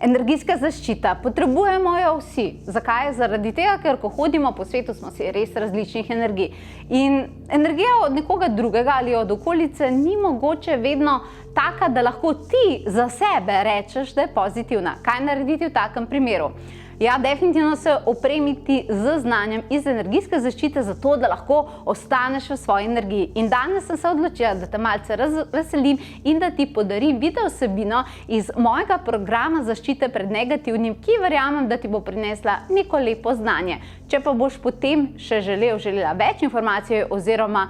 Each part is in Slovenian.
Energijska zaščita. Potrebujemo jo vsi. Zakaj? Zaradi tega, ker ko hodimo po svetu, smo si res različnih energij. In energija od nekoga drugega ali od okolice ni mogoče vedno taka, da lahko ti za sebe rečeš, da je pozitivna. Kaj narediti v takem primeru? Ja, definitivno se opremiti z znanjem iz energijske zaščite, zato da lahko ostaneš v svoji energiji. In danes sem se odločila, da te malce razveselim in da ti podarim video vsebino iz mojega programa zaščite pred negativnim, ki verjamem, da ti bo prinesla neko lepo znanje. Če pa boš potem še želela več informacij oziroma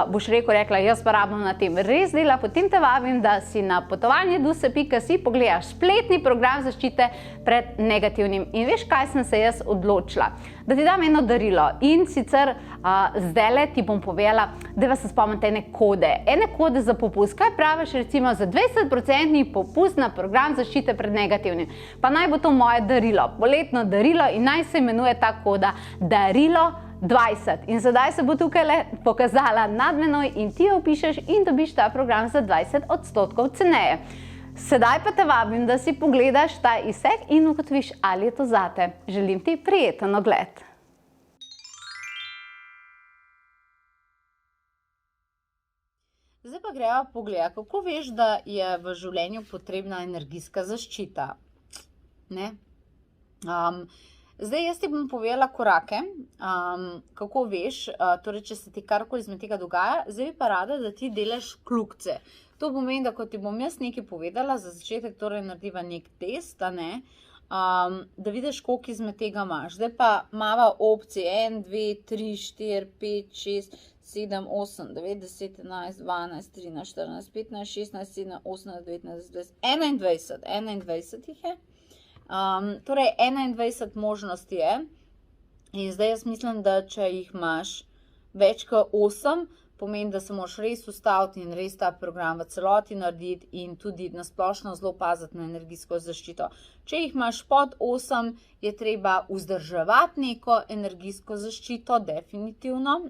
boš rekla, jaz pa rabim na tem res dela, potem te vabim, da si na potovanje.duse.si pogledaš spletni program zaščite pred negativnim. In veš, kaj sem se jaz odločila? Da ti dam eno darilo in sicer zdajle ti bom povedala, da vas se spomnite ene kode. Ene kode za popust. Kaj praviš recimo za 20% popust na program zaščite pred negativnim? Pa naj bo to moje darilo, poletno darilo in naj se imenuje ta koda darilo 20. In sedaj se bo tukaj le pokazala nad menoj in ti jo opišeš in dobiš ta program za 20% ceneje. Sedaj pa te vabim, da si pogledaš ta izsek in ugotoviš, ali je to zate. Želim ti prijeten ogled. Zdaj pa greva pogledati, kako veš, da je v življenju potrebna energijska zaščita. Zdaj, jaz ti bom povedala korake, kako veš, torej, če se ti karkoli izmed tega dogaja, zdaj bi pa rada, da ti delaš kljukce. To pomeni, da ko ti bom jaz nekaj povedala, za začetek torej narediva nek test, da vidiš, koliko izmed tega imaš. Zdaj pa imava opcije 1, 2, 3, 4, 5, 6, 7, 8, 9, 10, 11, 12, 13, 14, 15, 16, 17, 18, 19, 20, 21 jih je. Torej, 21 možnosti je. In zdaj jaz mislim, da če jih imaš več kot 8, pomeni, da se moraš res ustaviti in res ta program v celoti narediti in tudi nasplošno zelo paziti na energijsko zaščito. Če jih imaš pod 8, je treba vzdrževati neko energijsko zaščito, definitivno,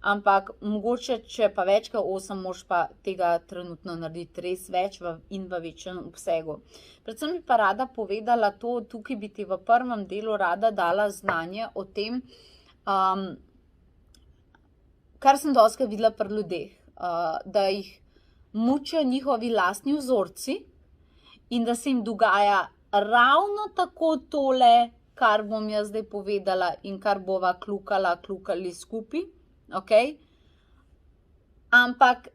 ampak mogoče, če pa več kot 8, moraš pa tega trenutno narediti res več in v večjem obsegu. Predvsem bi pa rada povedala to, tukaj bi ti v prvem delu rada dala znanje o tem, kar sem dostikrat videla pri ljudeh, da jih mučijo njihovi lastni vzorci in da se jim dogaja ravno tako tole, kar bom jaz zdaj povedala in kar bova kljukali skupaj, ampak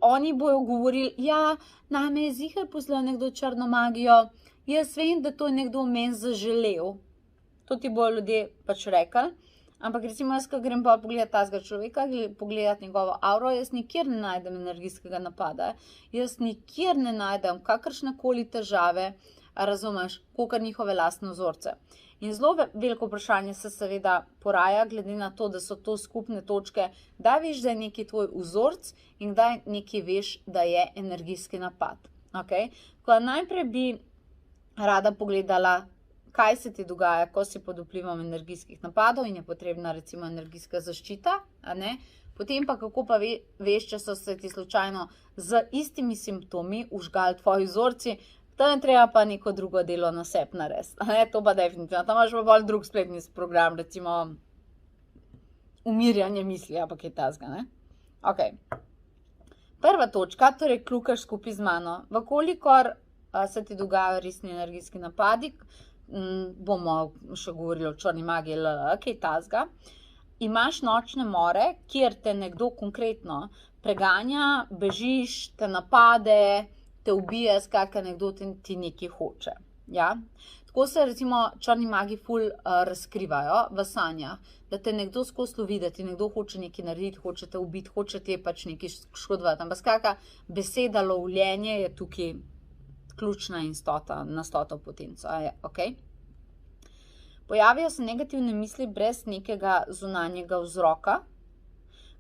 oni bojo govorili, ja, name je ziher poslal nekdo črno magijo, jaz vem, da to je nekdo meni zaželel. To ti bojo ljudje pač rekli. Ampak recimo jaz, ko grem pa pogledati tazga človeka, pogledati njegovo auro, jaz nikjer ne najdem energijskega napada. Jaz nikjer ne najdem kakršnekoli težave, razumeš, kakor njihove lastne vzorce. In zelo veliko vprašanje se seveda poraja, glede na to, da so to skupne točke, da veš, da je neki tvoj vzorc in da neki veš, da je energijski napad. Najprej bi rada pogledala, kaj se ti dogaja, ko si pod vplivom energijskih napadov in je potrebna recimo energijska zaščita, potem pa kako pa veš, če so se ti slučajno z istimi simptomi užgali tvoji vzorci, tam je treba pa neko drugo delo na sebi narediti. To pa definitivno. Tam imaš pa bolj drug spletni program, recimo umirjanje misli, pa kaj tazga. Prva točka, torej kljukaš skupaj z mano. Vkolikor se ti dogajajo resni energijski napadi, bomo še govorili o črni magiji, kaj tazga, imaš nočne more, kjer te nekdo konkretno preganja, bežiš, te napade, te ubije, skratka nekdo ti nekaj hoče. Tako se recimo črni magiji ful razkrivajo v sanjah, da te nekdo skozi lovi, da ti nekdo hoče nekaj narediti, hoče te ubiti, hoče ti pač nekaj škodovati. Ampak skratka, beseda lovljenje je tukaj ključna in na 100 potenco. Pojavijo se negativne misli brez nekega zunanjega vzroka,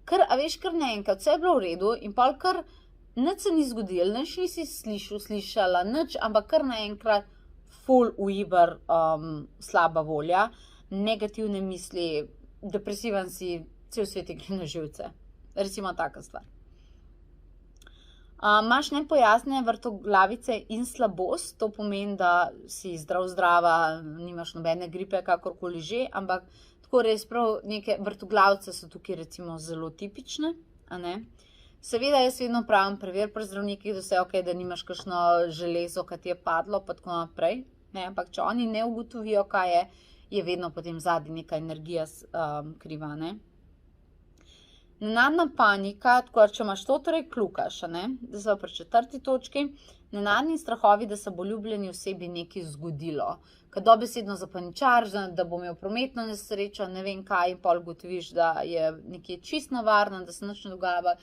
ker, a veš, kar naenkrat, vse je bilo v redu in pol kar nič se ni zgodilo, nič nisi slišala, nič, ampak kar naenkrat ful uiber slaba volja, negativne misli, depresiven si, cel svet je gre na živce. Recimo taka stvar. Imaš nepojasnjene vrtoglavice in slabost, to pomeni, da si zdrava, nimaš nobene gripe, kakorkoli že, ampak tako res prav neke vrtoglavice so tukaj recimo zelo tipične, a ne. Seveda jaz vedno pravim, preveri pri zdravnikih, da vse ok, da nimaš kakšno železo, ki ti je padlo, pa tako naprej, ne, ampak če oni ne ugotovijo, kaj je vedno potem zadnji neka energija kriva, ne. Nenadna panika, tako če imaš to, torej kljukaš, ne, da so pri 4. točki, nenadni strahovi, da se bo ljubljeni osebi nekaj zgodilo, ko dobesedno zapaničariš, da bo imel prometno nesrečo, ne vem kaj, in pol ugotoviš, da je nekje čisto nevarno, da se nič ne dogaja.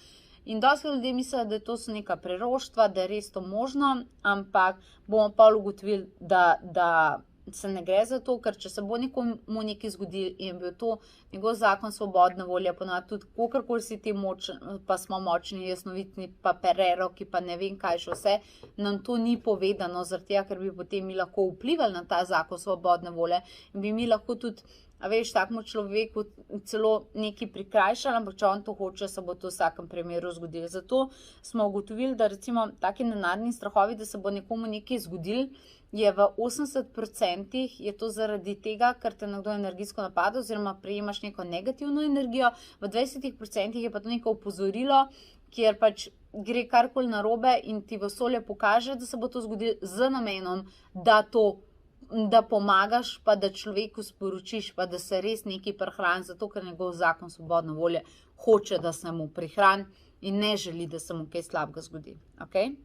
In dosti ljudje mislijo, da to so neka preroštva, da je res to možno, ampak bomo pol ugotovili, da se ne gre za to, ker če se bo nekomu nekaj zgodilo in je bil to njegov zakon svobodne volje, ponavadi tudi kakorkoli si ti močni, pa smo močni, jasnovidni, pa pereroki, pa ne vem kaj še vse, nam to ni povedano, zaradi tega, ker bi potem mi lahko vplivali na ta zakon svobodne volje in bi mi lahko tudi, a veš, takmu človeku celo nekaj prikrajšali, ampak če on to hoče, se bo to v vsakem primeru zgodilo. Zato smo ugotovili, da recimo taki nenadni strahovi, da se bo nekomu nekaj zgodilo, je v 80% je to zaradi tega, ker te nekdo energijsko napada oziroma prejemaš neko negativno energijo, v 20% je pa to neko opozorilo, kjer pač gre karkoli narobe in ti vesolje pokaže, da se bo to zgodilo z namenom, da pomagaš, pa da človeku sporočiš, pa da se res nekaj prihrani, zato ker njegov zakon svobodne volje hoče, da se mu prihrani in ne želi, da se mu kaj slabega zgodi. Okay?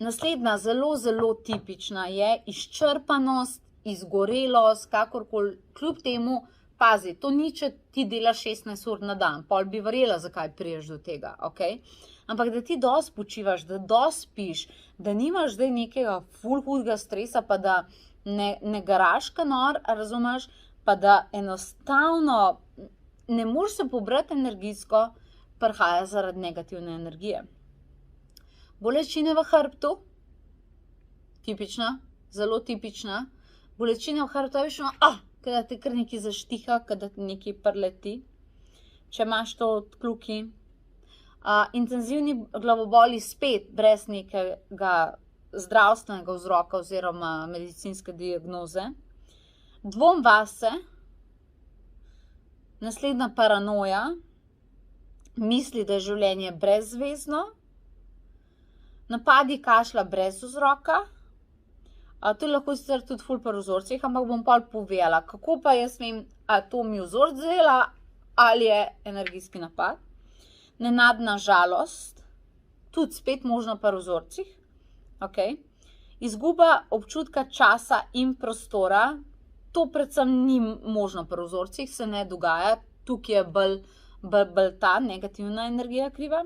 Naslednja, zelo, zelo tipična je izčrpanost, izgorelost, kakorkoli, kljub temu, pazi, to ni, če ti delaš 16 ur na dan, pol bi verjela, zakaj priješ do tega, ok? Ampak da ti dosti počivaš, da dosti spiš, da nimaš zdaj nekega ful hudega stresa, pa da ne garaš kanor, razumeš, pa da enostavno ne moreš se pobrati energijsko, prihaja zaradi negativne energije. Bolečine v hrbtu, tipična, zelo tipična. Bolečine v hrbtu, veš, kada te kar nekaj zaštiha, kada te nekaj prleti, če imaš to od kljuki. Intenzivni glavoboli spet brez nekega zdravstvenega vzroka oziroma medicinske diagnoze. Dvom vase, naslednja paranoja, misli, da je življenje brezvezno, napadi kašlja brez vzroka, to je lahko sicer tudi ful pri vzorcih, ampak bom pol povedala, kako pa jaz vem, a to mi vzorc dela, ali je energijski napad. Nenadna žalost, tudi spet možno pri vzorcih, okay. Izguba občutka časa in prostora, to predvsem ni možno pri vzorcih, se ne dogaja, tukaj je bolj ta negativna energija kriva.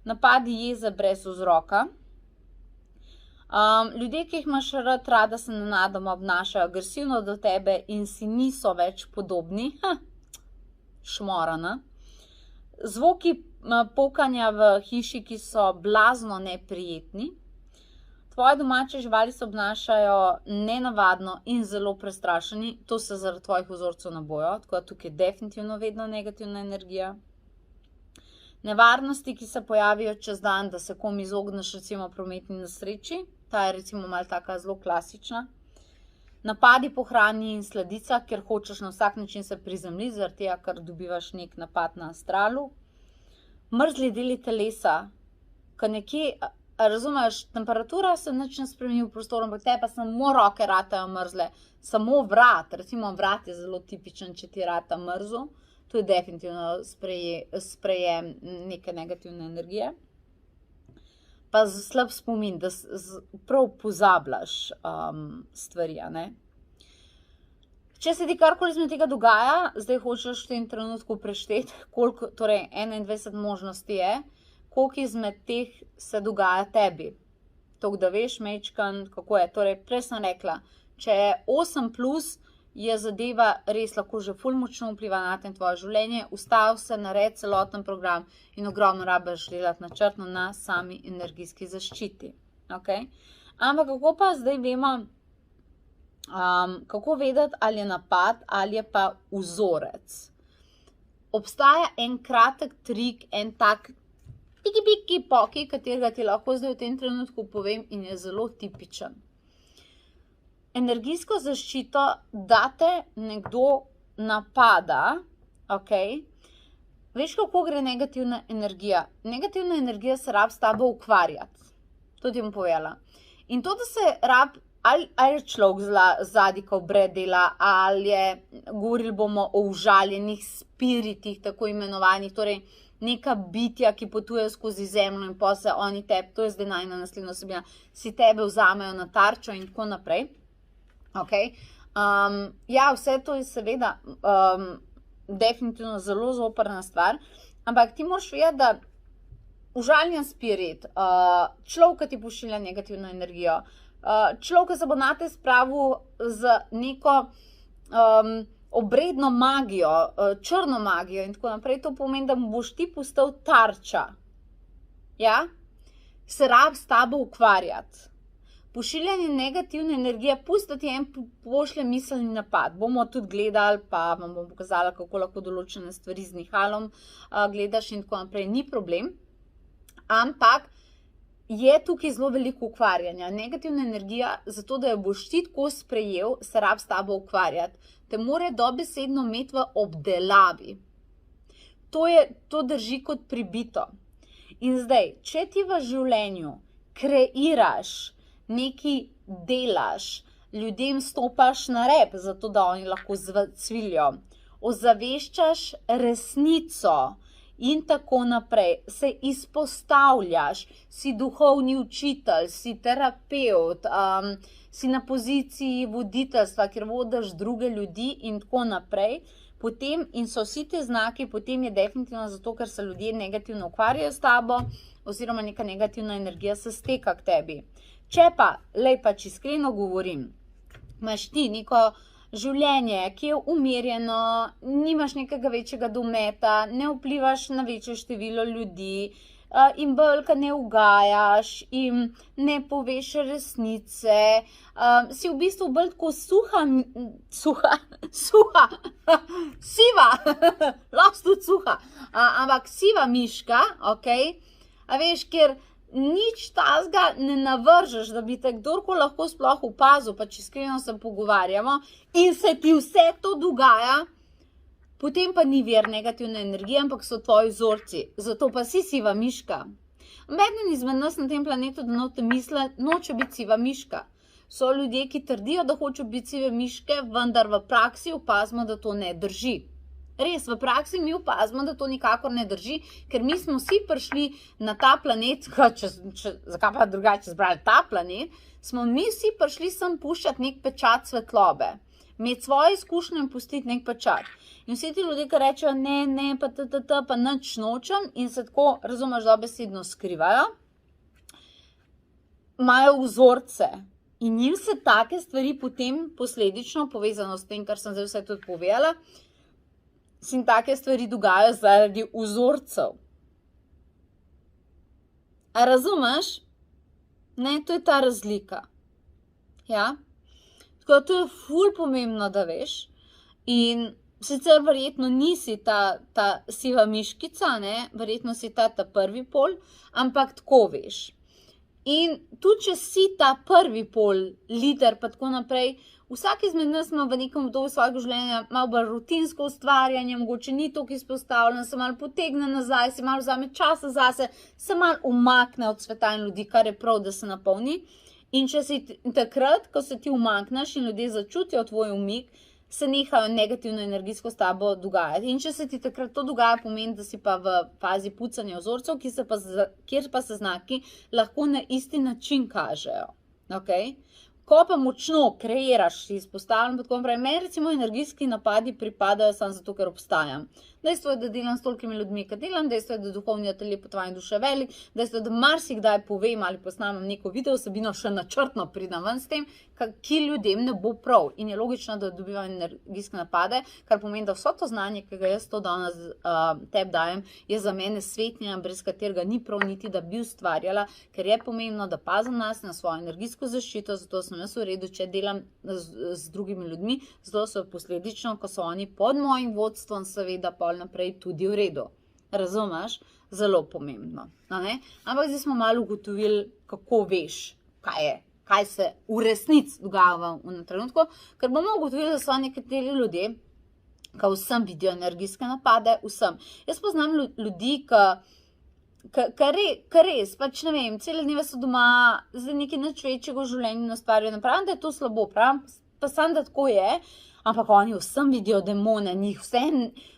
Napadi jeze brez vzroka. Ljudje, ki jih imaš rada se nenadoma obnašajo agresivno do tebe in si niso več podobni. Šmorana. Zvoki pokanja v hiši, ki so blazno neprijetni. Tvoje domače živali se obnašajo nenavadno in zelo prestrašeni. To se zaradi tvojih vzorcev ne bojo, tako da tukaj je definitivno vedno negativna energija. Nevarnosti, ki se pojavijo čez dan, da se kom izogneš recimo prometni nesreči, ta je recimo malo taka zelo klasična. Napadi po hrani in sladicah, ker hočeš na vsak način se prizemljiti, zaradi tega, ker dobivaš nek napad na astralu. Mrzli deli telesa, ko nekje, razumeš, temperatura se nič ne spremeni v prostoru, ampak te pa samo roke ratajo mrzle, samo vrat, recimo vrat je zelo tipičen, če ti rata mrzo. To je definitivno sprejem neke negativne energije. Pa slab spomin, da prav pozabljaš stvari, ne. Če se ti karkoli izmed tega dogaja, zdaj hočeš v tem trenutku prešteti, koliko, torej 21 možnosti je, koliko izmed teh se dogaja tebi. Toliko, da veš, mečkan, kako je. Torej, prej sem rekla, če je 8+, je zadeva res lahko že ful močno vpliva na tvoje življenje, ustavi se, naredi celoten program in ogromno rabiš delati načrtno na sami energijski zaščiti. Okay? Ampak kako pa zdaj vemo, kako vedeti, ali je napad ali je pa vzorec? Obstaja en kratek trik, en tak tiki-piki poki, katerega ti lahko zdaj v tem trenutku povem in je zelo tipičen. Energijsko zaščito date nekdo napada, ok? Veš, kako gre negativna energija? Negativna energija se rab s tabo ukvarjati. To ti bom povedala. In to, da se rab, ali je človek zadaj, ko dela, ali je, govorili bomo o užaljenih spiritih, tako imenovanih, torej neka bitja, ki potujejo skozi zemljo in pa se oni tebe, to je zdaj najna naslednja osebina, si tebe vzamejo na tarčo in tako naprej. Okay. Ja, vse to je seveda definitivno zelo zoprna stvar, ampak ti moraš vedeti, da užaljen spirit, človek, ki ti pošilja negativno energijo, človek, ki se bo nate spravil z neko obredno magijo, črno magijo in tako naprej, to pomeni, da mu boš ti postal tarča. Ja? Se rab s tabo ukvarjati. Pošiljanje negativne energije, pusti, da ti en pošlje miselni napad. Bomo tudi gledali, pa vam bom pokazala, kako lahko določene stvari z nihalom gledaš in tako naprej. Ni problem, ampak je tukaj zelo veliko ukvarjanja. Negativna energija, zato da jo boš ti tako sprejel, se rab s tabo ukvarjati. Te more dobesedno imeti v obdelavi. To drži kot pribito. In zdaj, če ti v življenju kreiraš, nekaj delaš, ljudem stopaš na rep, zato da oni lahko cvilijo, ozaveščaš resnico in tako naprej, se izpostavljaš, si duhovni učitelj, si terapevt, si na poziciji voditeljstva, kjer vodiš druge ljudi in tako naprej, potem, in so vsi te znaki, potem je definitivno zato, ker se ljudje negativno ukvarjajo s tabo, oziroma neka negativna energija se steka k tebi. Če pa, lej pač iskreno govorim, imaš ti neko življenje, ki je umirjeno, nimaš nekega večjega dometa, ne vplivaš na večje število ljudi in bolj, ko ne ugajaš in ne poveš resnice, si v bistvu bolj tako siva, lahko tudi suha, ampak siva miška, ok, a veš, ker nič tazga ne navržeš, da bi te kdorkoli lahko sploh opazil, pa če iskreno se pogovarjamo in se ti vse to dogaja, potem pa ni vir negativne energije, ampak so tvoji vzorci, zato pa si siva miška. Nobeden izmed nas na tem planetu, da noče biti siva miška. So ljudje, ki trdijo, da hočejo biti sive miške, vendar v praksi opazimo, da to ne drži. Res, v praksi mi opazimo, da to nikakor ne drži, ker mi smo vsi prišli na ta planet, zakaj pa drugače zbrali ta planet, smo mi vsi prišli sem puščati nek pečat svetlobe, imeti svoje izkušnje in pustiti nek pečat. In vsi ti ljudje, ki rečejo ne, pa nič nočem in se tako, razumeš, dobesedno skrivajo, imajo vzorce in njim se take stvari potem posledično, povezano s tem, kar sem zdaj vse tudi povedala, in take stvari dogajajo zaradi vzorcev. A razumeš? Ne, to je ta razlika. Ja? Tako da to je ful pomembno, da veš. In sicer verjetno nisi ta siva miškica, ne? Verjetno si ta prvi pol, ampak tako veš. In tudi, če si ta prvi pol, lider, pa tako naprej, vsak izmed nas ima v nekem obdobju svojega življenja malo bolj rutinsko ustvarjanje, mogoče ni toliko izpostavljen, se malo potegne nazaj, se malo vzame časa zase, se malo umakne od sveta in ljudi, kar je prav, da se napolni. In če si takrat, ko se ti umakneš in ljudje začutijo tvoj umik, se nehajo negativno energijsko s tabo dogajati. In če se ti takrat to dogaja, pomeni, da si pa v fazi pucanja vzorcev, kjer pa se znaki lahko na isti način kažejo. Okay? Ko pa močno kreiraš, si izpostavljam, tako naprej, meni recimo energijski napadi pripadajo samo zato, ker obstajam. Dejstvo je, da delam s tolikimi ljudmi, ki delam, dejstvo je, da duhovni atelje potovanje duše velik, dejstvo je, da marsikdaj povem ali posnamem neko video vsebino, še načrtno pridem ven s tem, ki ljudem ne bo prav. In je logično, da dobivam energijske napade, kar pomeni, da vso to znanje, ki ga jaz to danes tebi dajem, je za mene svetnja, brez katerega ni prav niti, da bi ustvarjala, ker je pomembno, da pazim na svojo energijsko zaščito, zato sem jaz v redu, če delam z drugimi ljudmi, zato so posledično, ko so oni pod mojim vodstvom, seveda pol naprej tudi v redu. razumeš, zelo pomembno. Ampak zdaj smo malo ugotovili, kako veš, kaj se v resnici dogaja v trenutku, ker bomo ugotovili, da so nekateri ljudje, ki vsem vidijo energijske napade, vsem. Jaz poznam ljudi, ki res, pač ne vem, cele dneve so doma, zdaj nekaj nič večjega v življenju ne ustvarjajo, ne pravim, da je to slabo, pravim, pa sam, da tako je, ampak oni vsem vidijo demone, njih vse,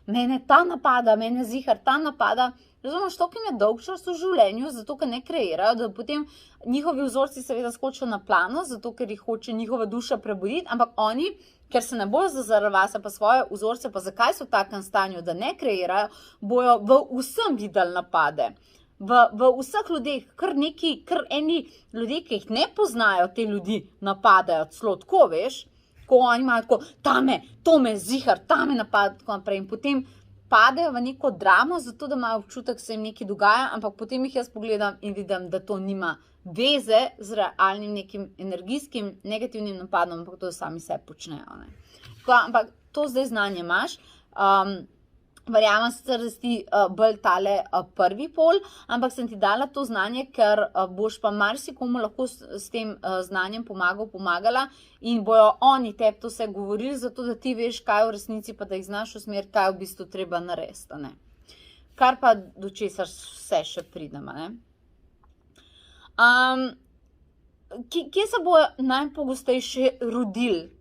mene ta napada, mene zihar ta napada. Razumeš, to, ki jim je dolg čas v življenju, zato, ker ne kreirajo, da potem njihovi vzorci seveda skočijo na plano, zato, ker jih hoče njihova duša prebuditi, ampak oni, ker se ne bojo zazrvase pa svoje vzorce, pa zakaj so v takem stanju, da ne kreirajo, bojo v vsem videli napade. V vseh ljudeh, kar eni ljudje, ki jih ne poznajo, te ljudi napadajo, celo tako, veš, ko oni imajo tako, to me zihar, ta me napad, tako naprej, in potem padejo v neko dramo, zato da imajo občutek, da se jim nekaj dogaja, ampak potem jih jaz pogledam in vidim, da to nima veze z realnim nekim energijskim negativnim napadom, ampak to sami sebi počnejo. Ampak to zdaj znanje imaš. Verjamem sicer, da si ti bolj tale prvi pol, ampak sem ti dala to znanje, ker boš pa marsikomu lahko s tem znanjem pomagala in bojo oni tebi to vse govorili, zato da ti veš, kaj v resnici, pa da jih znaš usmeriti, kaj v bistvu treba narediti. Kar pa do česar vse še pridemo. Kje se bojo najpogosteje rodili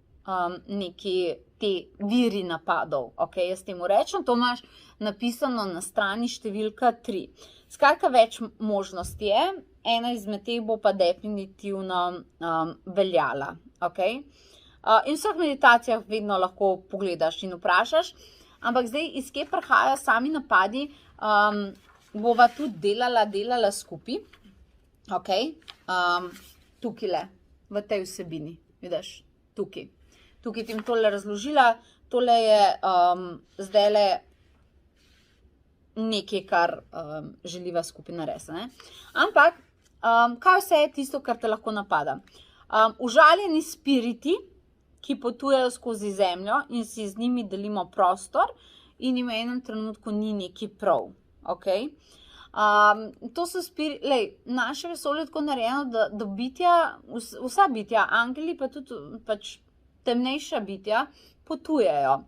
neki te viri napadov? Jaz temu rečem, to imaš napisano na strani številka 3. Skratka, več možnosti je, ena izmed teh bo pa definitivno veljala. In v vseh meditacijah vedno lahko pogledaš in vprašaš, ampak zdaj, iz kje prihajajo sami napadi, bova tudi delala skupaj. Tukaj v tej vsebini, vidiš, tukaj. Tukaj ti tole razložila, tole je zdajle nekaj, kar želiva skupaj narediti. Ampak, kaj vse je tisto, kar te lahko napada? Užaljeni spiriti, ki potujejo skozi zemljo in si z njimi delimo prostor in jim v enem trenutku ni neki prav. To so spiriti, naše vesolje je tako narejeno, da bitja, vsa bitja, angeli pa tudi pač temnejša bitja potujejo,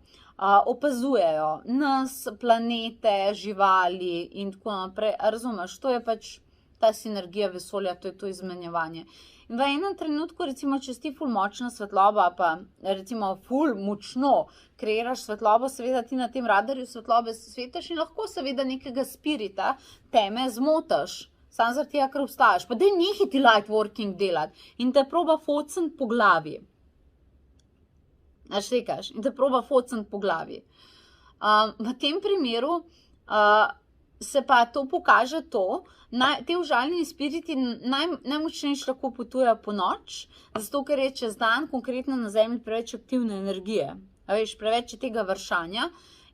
opazujejo nas, planete, živali in tako naprej. Razumeš, to je pač ta sinergija vesolja, to je to izmenjevanje. In v enem trenutku, recimo, če si ful močna svetloba, pa recimo ful močno kreiraš svetlobo, seveda ti na tem radarju svetlobe svetiš in lahko seveda nekega spirita teme zmotaš. Sam zaradi tega, ker obstajaš. Pa daj nehiti light working delati in te proba focniti po glavi. In te proba focniti po glavi. V tem primeru se pa to pokaže to, te užaljeni spiriti najmočnejši lahko potujejo po noč, zato ker je čez dan konkretno na zemlji preveč aktivne energije. Preveč je tega vršanja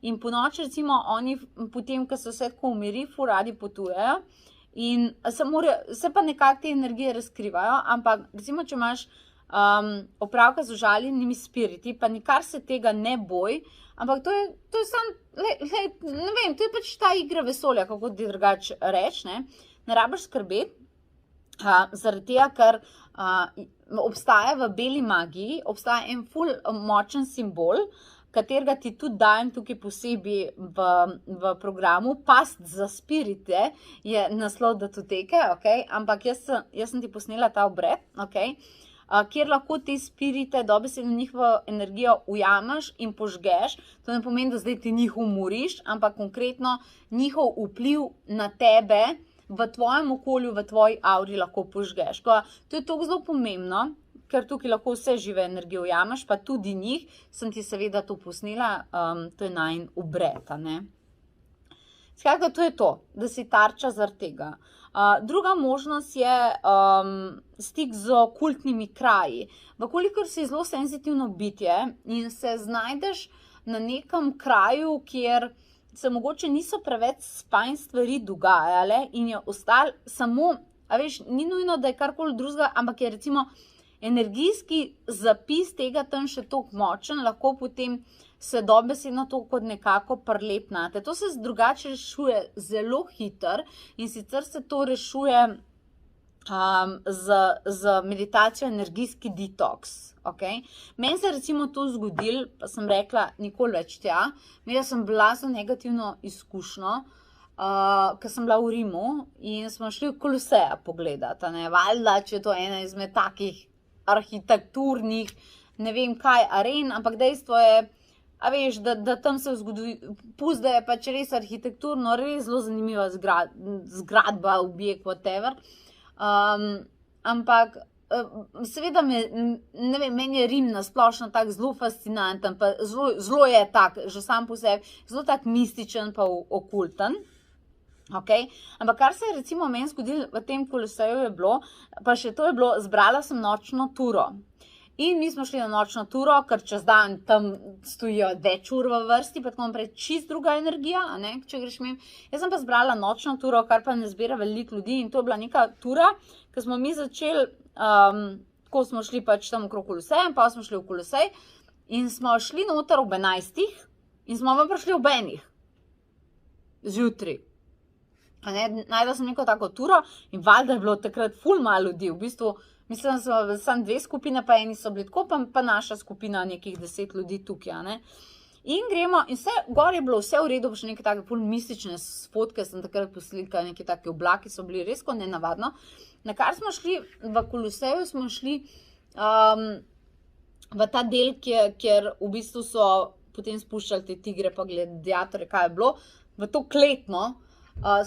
in po noč recimo oni potem, ko se vse tako umiri, ful radi potujejo in se pa nekako te energije razkrivajo, ampak recimo, če imaš opravka z užaljenimi spiriti, pa nikar se tega ne boj, ampak to je samo, ne vem, to je pač ta igra vesolja, kako ti drugače reči, ne rabiš skrbeti, zaradi tega, ker obstaja v beli magiji, obstaja en ful močen simbol, katerega ti tudi dajem tukaj posebej v programu, Past za spirite je naslov datoteke, ampak jaz sem ti posnela ta obred, kjer lahko te spirite dobesedno njihovo energijo ujameš in požgeš. To ne pomeni, da zdaj ti njih umoriš, ampak konkretno njihov vpliv na tebe v tvojem okolju, v tvoji auri lahko požgeš. To je tako zelo pomembno, ker tukaj lahko vse žive energije ujameš, pa tudi njih, sem ti seveda to posnela, to je najin obred. Skratka, to je to, da si tarča zaradi tega. Druga možnost je stik z okultnimi kraji. Vkolikor si zelo senzitivno bitje in se znajdeš na nekem kraju, kjer se mogoče niso preveč spajn stvari dogajale in je ostalo samo, ni nujno, da je karkoli drugega, ampak je recimo energijski zapis tega tam še toliko močen, lahko potem se dobesedno to kot nekako prlepnate. To se drugače rešuje zelo hitro in sicer se to rešuje z meditacijo energijski detoks. Okay? Meni se recimo to zgodilo, pa sem rekla, nikoli več tja. Imela sem blazno negativno izkušnjo, ko sem bila v Rimu in smo šli v Koloseja pogledati. Valjda, če je to ena izmed takih arhitekturnih, ne vem kaj, aren, ampak dejstvo je, a veš, da tam se pusti, da je pač res arhitekturno, res zelo zanimiva zgradba, objekt, whatever. Ampak seveda ne vem, meni je Rim nasplošno tak zelo fascinanten, pa zelo je tak, že sam po sebi, zelo tak mističen pa okulten. Okay? Ampak kar se je recimo meni zgodilo v tem Koloseju je bilo, pa še to je bilo, zbrala sem nočno turo. In mi smo šli na nočno turo, ker čez dan tam stojijo več ur v vrsti, pa tako naprej, čist druga energija, a ne, če greš mimo. Jaz sem pa zbrala nočno turo, kar pa ne zbira veliko ljudi in to je bila neka tura, ko smo mi začeli, ko smo šli pač tam okrog Koloseja, pa smo šli v Kolosej in smo šli noter ob 11 in smo pa prišli ob 1 zjutraj. Najdela sem neko tako turo in valjda je bilo takrat ful malo ljudi, v bistvu. Mislim, da so samo 2 skupine, pa eni so bili tako, pa naša skupina nekih 10 ljudi tukaj, a ne. In gremo, in vse, gor je bilo vse v redu, pa še neke take ful mistične fotke, sem takrat poslika, neke take oblaki so bili res kot nenavadno. Na kar smo šli v Koloseju, smo šli v ta del, kjer v bistvu so potem spuščali te tigre, pa gladiatorje, kaj je bilo, v to kletno,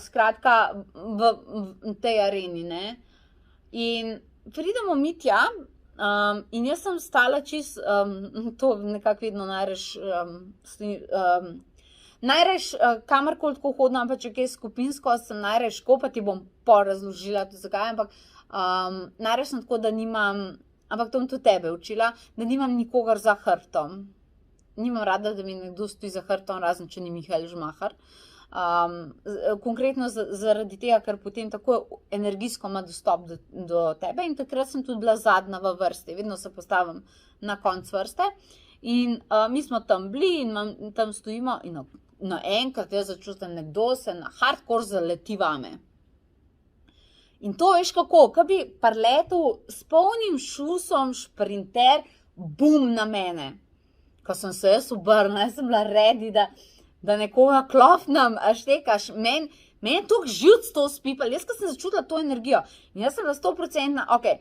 skratka, v tej areni, ne. In pridemo mi tja in jaz sem stala čist, to nekako vedno najrajš kamorkoli tako hodno, ampak če kaj skupinsko, sem najrajš tako, pa ti bom porazložila to zakaj, ampak najrajš sem tako, da nimam, ampak to bom tudi tebe učila, da nimam nikogar za hrbtom. Nimam rada, da mi nekdo stoji za hrbtom, razen če ni Mihael Žmahar. Konkretno zaradi tega, ker potem tako energijsko ima dostop do tebe in takrat sem tudi bila zadnja v vrsti, vedno se postavim na konc vrste in mi smo tam bili in tam stojimo in naenkrat jaz začutim, nekdo se na hardcore zaleti vame. In to veš kako, ko bi preletel s polnim šusom šprinter, bum na mene. Ko sem se jaz obrnila, jaz sem bila ready, da nekoga klofnem, štekaš, meni je toliko živc to spipal, jaz ko sem začutila to energijo in jaz sem bila 100%, okej,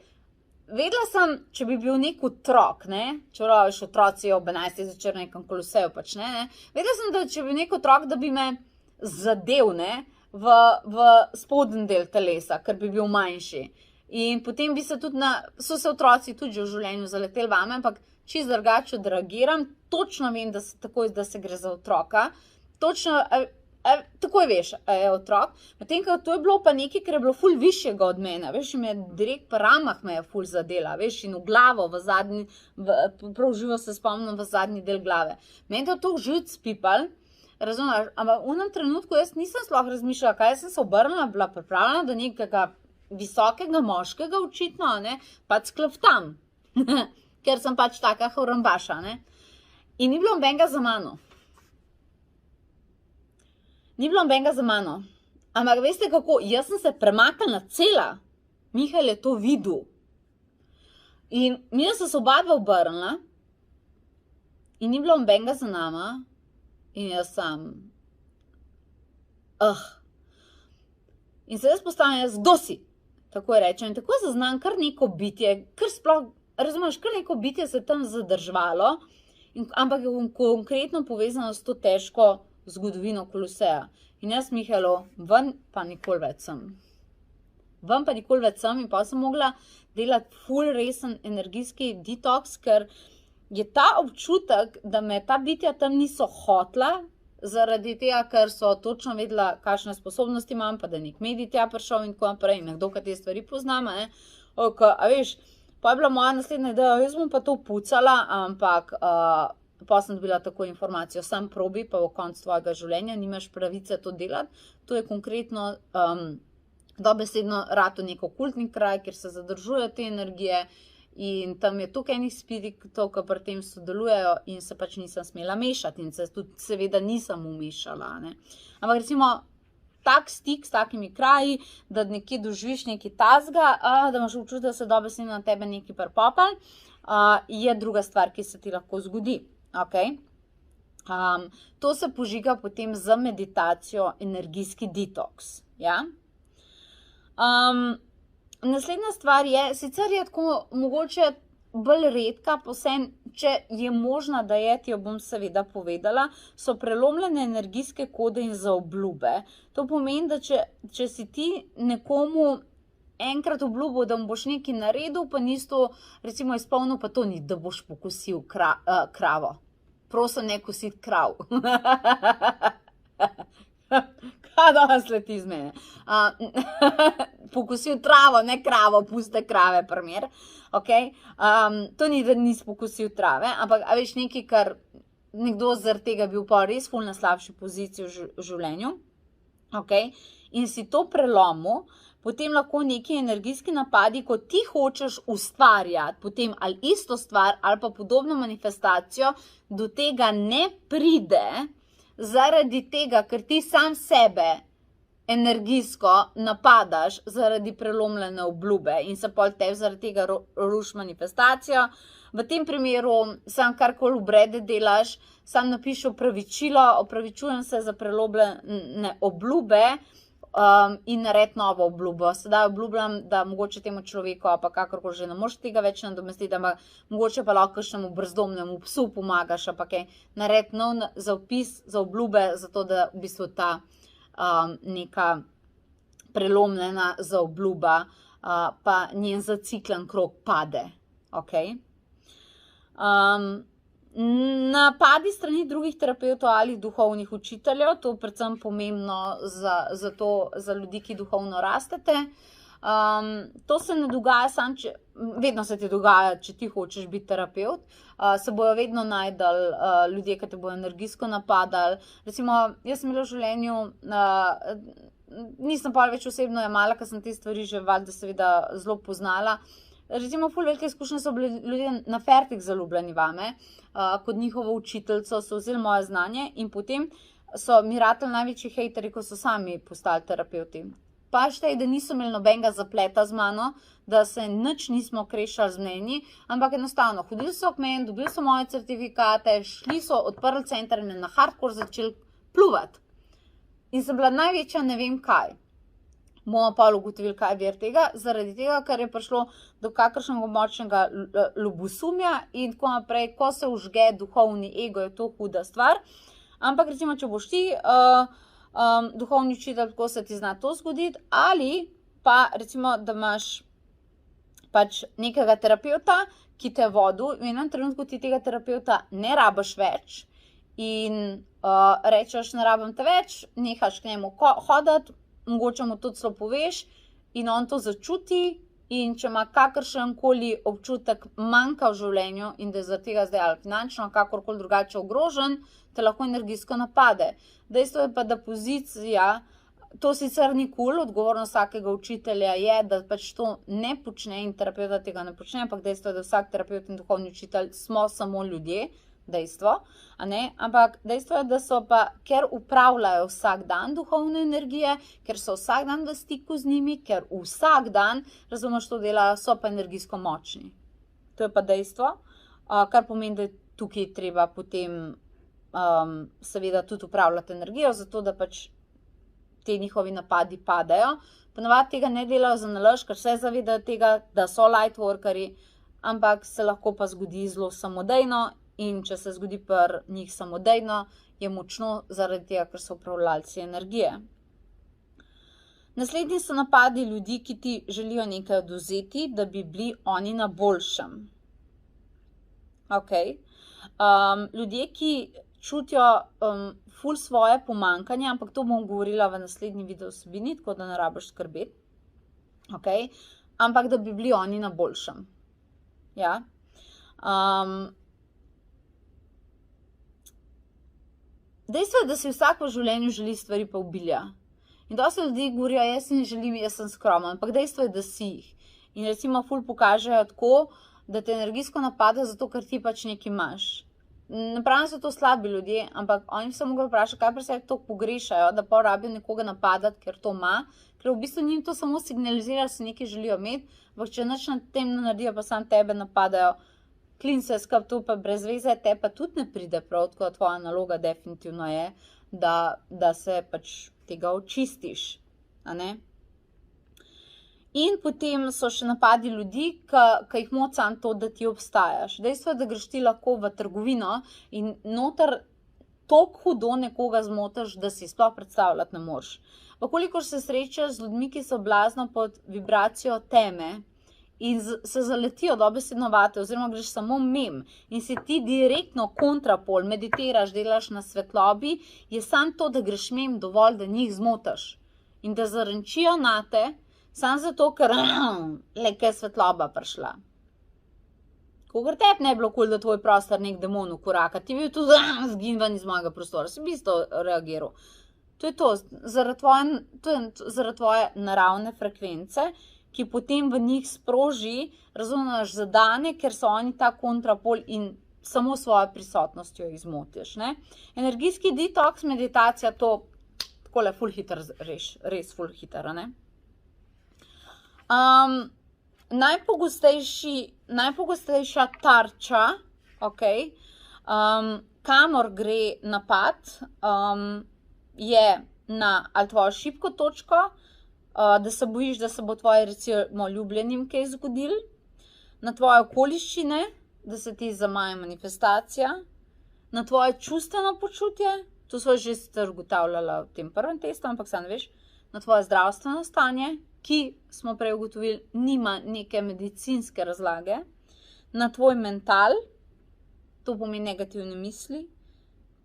vedela sem, če bi bil nek otrok, ne, čeprav veš, otroci ob 11 začer na nekem Koloseju pač ne, vedela sem, da če bi bil nek otrok, da bi me zadev, ne, v spodnji del telesa, ker bi bil manjši. In potem bi se tudi so se otroci tudi že v življenju zaleteli vame, ampak čisto drugače odreagiram, točno vem, da se gre za otroka, točno, takoj veš, je otrok, medtem, ko to je bilo pa nekaj, ker je bilo ful višjega od mene, veš, in me direkt po ramah me je ful zadela, veš, in v glavo, v zadnji, prav živo se spomnim v zadnji del glave. Meni je to živc pipal, razumeš, ampak v enem trenutku jaz nisem sploh razmišljala, kaj jaz sem se obrnila, bila pripravljena do nekega visokega moškega očitno, ne, pač kleftam, ker sem pač taka horambaša, ne. In ni bilo nobenega za mano. Ni bilo nobenega za mano. Ampak veste kako, jaz sem se premaknila cela. Mihael je to videl. In mi sem se oba dva obrnila in ni bilo nobenega za nama in jaz sem In se jaz postavljam, jaz, kdo si? Tako rečem. In tako zaznam kar neko bitje, kar sploh, razumeš, kar neko bitje se tam zadržvalo, ampak je konkretno povezano s to težko zgodovino Koloseja. In jaz, Mihaelu, ven pa nikoli več sem. Ven pa nikoli več sem in pa sem mogla delati ful resen energijski detoks, ker je ta občutek, da me ta bitja tam niso hotla, zaradi tega, ker so točno vedela, kakšne sposobnosti imam, pa da je nek medij tja prišel in tako naprej, in nekdo, ki te stvari poznam, a veš, pa je bila moja naslednja ideja, jaz bom pa to pucala, ampak pa sem dobila tako informacijo, sam probi, pa v koncu tvojega življenja nimaš pravice to delati. To je konkretno dobesedno rato nek okultni kraj, kjer se zadržujejo te energije in tam je toliko enih spiritov, ki pri tem sodelujejo in se pač nisem smela mešati in se tudi seveda nisem umešala. Ne. Ampak recimo tak stik s takimi kraji, da nekje doživiš nekaj tazga, da imaš občutek, da se dobesedno na tebe nekaj pripopal, je druga stvar, ki se ti lahko zgodi. Okay? To se požiga potem z meditacijo energijski detoks. Ja? Naslednja stvar je, sicer je tako mogoče bolj redka, posebej, če je možna, da je, ti jo bom seveda povedala, so prelomljene energijske kode in zaobljube. To pomeni, da če si ti nekomu enkrat obljubil, da mu boš nekaj naredil, pa nisi to recimo izpolnil, pa to ni, da boš pokosil kravo. Prosim, ne kositi krav. Kaj danes leti iz mene? Pokosil travo, ne kravo, puste krave, primer. Okay? To ni, da nisi pokosil trave, ampak veš nekaj, kar nekdo zaradi tega bil pa res ful na slabši poziciji v življenju. Okay? In si to prelomil, potem lahko neki energijski napadi, ko ti hočeš ustvarjati potem ali isto stvar ali pa podobno manifestacijo, do tega ne pride, zaradi tega, ker ti sam sebe energijsko napadaš zaradi prelomljene obljube in se pol tebi zaradi tega ruši manifestacijo. V tem primeru sam karkoli obrede delaš, sam napiši opravičujem se za prelomljene obljube in naredi novo obljubo. Sedaj obljubljam, da mogoče temu človeku pa kakorkoli že ne moreš tega več nadomestiti, ampak mogoče pa lahko kakšnemu brezdomnemu psu pomagaš, pa kaj naredi nov zapis za obljube, zato da v bistvu ta neka prelomljena zaobljuba pa njen zaciklen krog pade. Okay? Napadi strani drugih terapevtov ali duhovnih učiteljev, to je predvsem pomembno za ljudi, ki duhovno rastete. To se ne dogaja samo, vedno se ti dogaja, če ti hočeš biti terapevt, se bojo vedno najdali ljudje, ki te bojo energijsko napadali. Recimo, jaz sem bila v življenju, nisem pa več osebno jemala, ker sem te stvari že valjda seveda zelo poznala. Recimo, ful velike izkušnje so bili ljudje na fertik zaljubljeni vame, kot njihovo učiteljico so vzeli moje znanje in potem so mi ratali največji hejteri, ko so sami postali terapevti. Pa štej, da niso imeli nobenega zapleta z mano, da se nič nismo krešali z mnenji, ampak enostavno, hodili so k meni, dobili so moje certifikate, šli so, odprli center in na hardcore začeli pluvati. In sem bila največja ne vem kaj. Bomo pa ugotovili, kaj je vir tega, zaradi tega, ker je prišlo do kakršnega močnega ljubosumja in tako naprej, ko se užge duhovni ego, je to huda stvar. Ampak recimo, če boš ti duhovni učitelj, tako se ti zna to zgoditi, ali pa recimo, da imaš pač nekega terapevta, ki te je vodil, v enem trenutku ti tega terapevta ne rabiš več in rečeš, ne rabim te več, nehaš k njemu hoditi, mogoče mu tudi celo poveš in on to začuti in če ima kakršenkoli občutek manjka v življenju in da je zaradi tega zdaj ali finančno, kakorkoli drugače ogrožen, te lahko energijsko napade. Dejstvo je pa, da pozicija, to sicer ni cool, odgovornost vsakega učitelja je, da pač to ne počne in terapevta tega ne počne, ampak dejstvo je, da vsak terapevt in duhovni učitelj smo samo ljudje, dejstvo, a ne? Ampak dejstvo je, da so pa, ker upravljajo vsak dan duhovne energije, ker so vsak dan v stiku z njimi, ker vsak dan, razumeš, to delajo, so pa energijsko močni. To je pa dejstvo, kar pomeni, da tukaj treba potem seveda tudi upravljati energijo, zato da pač te njihovi napadi padajo. Ponavadi tega ne delajo za nalašč, ker se zavedajo tega, da so lightworkerji, ampak se lahko pa zgodi zelo samodejno. In če se zgodi pri njih samodejno, je močno zaradi tega, ker so upravljalci energije. Naslednji so napadi ljudi, ki ti želijo nekaj odvzeti, da bi bili oni na boljšem. Okay. Ljudje, ki čutijo ful svoje pomanjkanje, ampak to bom govorila v naslednji video vsebini, tako da ne rabiš skrbeti. Okay. Ampak da bi bili oni na boljšem. Ja. Dejstvo je, da si vsak v življenju želi stvari pa obilja. In dosti ljudi govorijo, jaz si ne želim, jaz sem skromen, ampak dejstvo je, da si jih. In recimo ful pokažejo tako, da te energijsko napada, zato ker ti pač nekaj imaš. Ne pravim, da so to slabi ljudje, ampak oni se mogli vprašati, kaj pri sebi to pogrešajo, da pa rabijo nekoga napadati, ker to ima, ker v bistvu njim to samo signalizira, da si nekaj želijo imeti, ampak če nič na tem ne naredijo, pa sam tebe napadajo, klin se skup to pa brez veze, te pa tudi ne pride prav, tako da tvoja naloga definitivno je, da se pač tega očistiš, a ne? In potem so še napadi ljudi, ki jih moč samo to, da ti obstajaš. Dejstvo je, da greš ti lahko v trgovino in noter toliko hudo nekoga zmotiš, da si sploh predstavljati ne moreš. Pa kolikor se srečaš z ljudmi, ki so blazno pod vibracijo teme in se zaletijo dobesedno vate, oziroma greš samo mem in si ti direktno kontrapol, meditiraš, delaš na svetlobi, je samo to, da greš mem dovolj, da njih zmotiš in da zarenčijo nate, samo zato, ker je svetloba prišla. Kogar tebi ne bi bilo kul, da tvoj prostor nek demon ukoraka, ti bi bil tudi zgin ven iz mojega prostora, si bi isto reagiral. To je to, zaradi tvoje naravne frekvence, ki potem v njih sproži, razumeš, zadane, ker so oni ta kontrapol in samo svojo prisotnostjo jih zmotiš, ne. Energijski detoks, meditacija, to takole ful hiter res ful hiter, ne. Najpogostejša tarča, kamor gre napad, je na ali tvojo šibko točko, da se bojiš, da se bo tvoje recimo ljubljenim kaj zgodil, na tvoje okoliščine, da se ti zamaje manifestacija, na tvoje čustveno počutje, to sva že ugotavljala v tem prvem testu, ampak sam ne veš, na tvoje zdravstveno stanje, ki smo prej ugotovili, nima neke medicinske razlage, na tvoj mental, to pomeni negativne misli,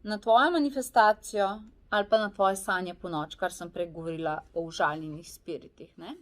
na tvojo manifestacijo ali pa na tvoje sanje po noč, kar sem prej govorila o užaljenih spiritih, ne.